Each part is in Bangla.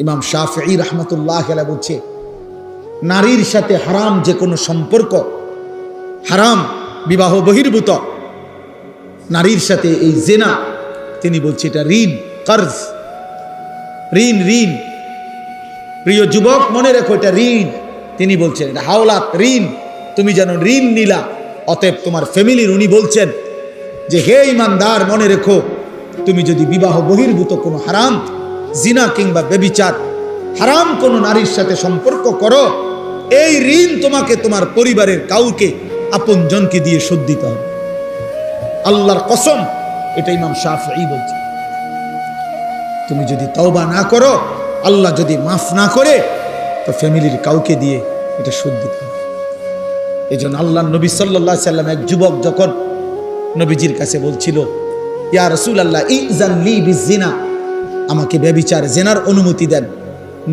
ইমাম শাফিঈ রাহমাতুল্লাহ আলাইহি বলছে, নারীর সাথে হারাম যে কোনো সম্পর্ক, হারাম বিবাহ বহির্ভূত নারীর সাথে এই জেনা, তিনি বলছে এটা ঋণ, কর্জ, ঋণ। ঋণ, প্রিয় যুবক মনে রেখো, এটা ঋণ। তিনি বলছেন এটা হাওলাত, ঋণ। তুমি যেন ঋণ নিলা, অতএব তোমার ফ্যামিলির উনি বলছেন যে হে ইমানদার মনে রেখো, তুমি যদি বিবাহ বহির্ভূত কোনো হারাম, জিনা কিংবা ব্যভিচার, হারাম কোনো নারীর সাথে সম্পর্ক করো, এই ঋণ তোমাকে তোমার পরিবারের কাউকে আপনজনকে দিয়ে শোধ দিতে হবে। আল্লাহর কসম, এটা ইমাম শাফিঈ বলছে। তুমি যদি তওবা না করো, আল্লাহ যদি মাফ না করে, তো ফ্যামিলির কাউকে দিয়ে এটা শোধ দিতে হবে। এই জন্য আল্লাহ নবী সাল্লাল্লাহু আলাইহি সাল্লাম, এক যুবক যখন নবীজির কাছে বলছিল, ইয়া রাসূলুল্লাহ ইযান লি বিজিনা, আমাকে ব্যভিচার জেনার অনুমতি দেন,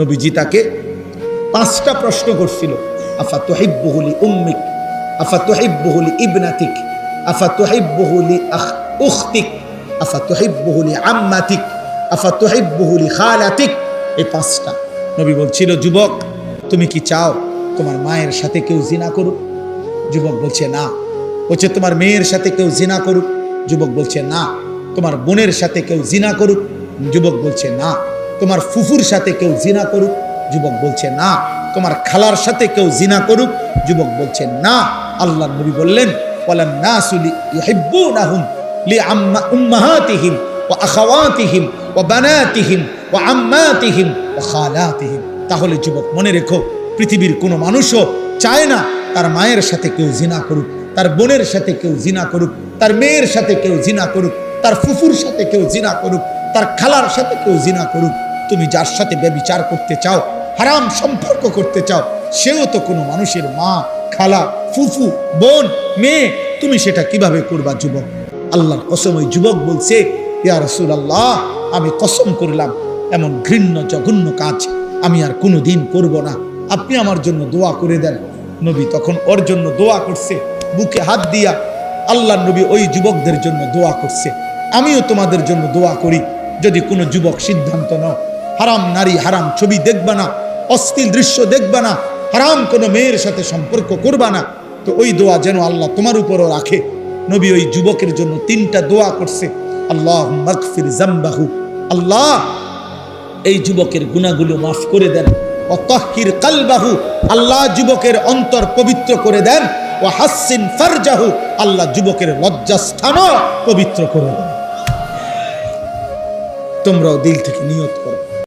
নবীজি তাকে 5টা প্রশ্ন করছিল। আফা তুহিব্বুহু লি উম্মিক, আফা তুহিব্বুহু লি ইবনাতিক, আফা তুহিব্বুহু লি উখতিক, আফা তুহিব্বুহু লি আম্মাতিক, আফা তুহিব্বুহু লি খালাতিক। এই 5টা নবী বলছিল, যুবক তুমি কি চাও তোমার মায়ের সাথে কেউ জিনা করুক? যুবক বলছে না। বলছে তোমার মেয়ের সাথে কেউ জিনা করুক? যুবক বলছে না। তোমার বোনের সাথে কেউ জিনা করুক? যুবক বলছে না। তোমার ফুফুর সাথে কেউ জিনা করুক? যুবক বলছে না। তোমার খালার সাথে কেউ জিনা করুক? যুবক বলছে না। আল্লাহ নবী বললেন, ওয়ালান নাসু ইউহিব্বুনাহুম লিউম্মাহাতিহিম ওয়া আখাওয়াতিহিম ওয়া বানাতিহিম ওয়া আম্মাতিহিম ওয়া খালাতিহিম। তাহলে যুবক মনে রেখো, পৃথিবীর কোনো মানুষও চায় না তার মায়ের সাথে কেউ জিনা করুক, তার বোনের সাথে কেউ জিনা করুক, তার মেয়ের সাথে কেউ জিনা করুক, তার ফুফুর সাথে কেউ জিনা করুক, তার খালার সাথে কেউ জিনা করুক। তুমি যার সাথে ব্যভিচার করতে চাও, হারাম সম্পর্ক করতে চাও, সেও তো কোনো মানুষের মা, খালা, ফুফু, বোন, মেয়ে। তুমি সেটা কিভাবে করবা যুবক? আল্লাহর কসম, ওই যুবক বলছে, ইয়া রাসূলুল্লাহ আমি কসম করলাম এমন ঘৃণ্য জঘন্য কাজ আমি আর কোনো দিন করব না, আপনি আমার জন্য দোয়া করে দেন। নবী তখন ওর জন্য দোয়া করছে, বুকে হাত দিয়া আল্লাহ নবী ওই যুবকদের জন্য দোয়া করছে। আমিও তোমাদের জন্য দোয়া করি, যদি কোনো যুবক সিদ্ধান্ত নাও হারাম নারী, হারাম ছবি দেখবা না, অশ্লীল দৃশ্য দেখবা না, হারাম কোনো মেয়ের সাথে সম্পর্ক করবা না, তো ওই দোয়া যেন আল্লাহ তোমার উপরও রাখে। নবী ওই যুবকের জন্য 3টা দোয়া করছে। আল্লাহুম্মা মাগফির যামবাহু, আল্লাহ এই যুবকের গুনাহগুলো মাফ করে দেন। ওয়া তাহহির কলবাহু, আল্লাহ যুবকের অন্তর পবিত্র করে দেন। ওয়া হাসসিন ফারজাহু, আল্লাহ যুবকের লজ্জাস্থানও পবিত্র করে দেন। তোমরাও দিল থেকে নিয়ত করো।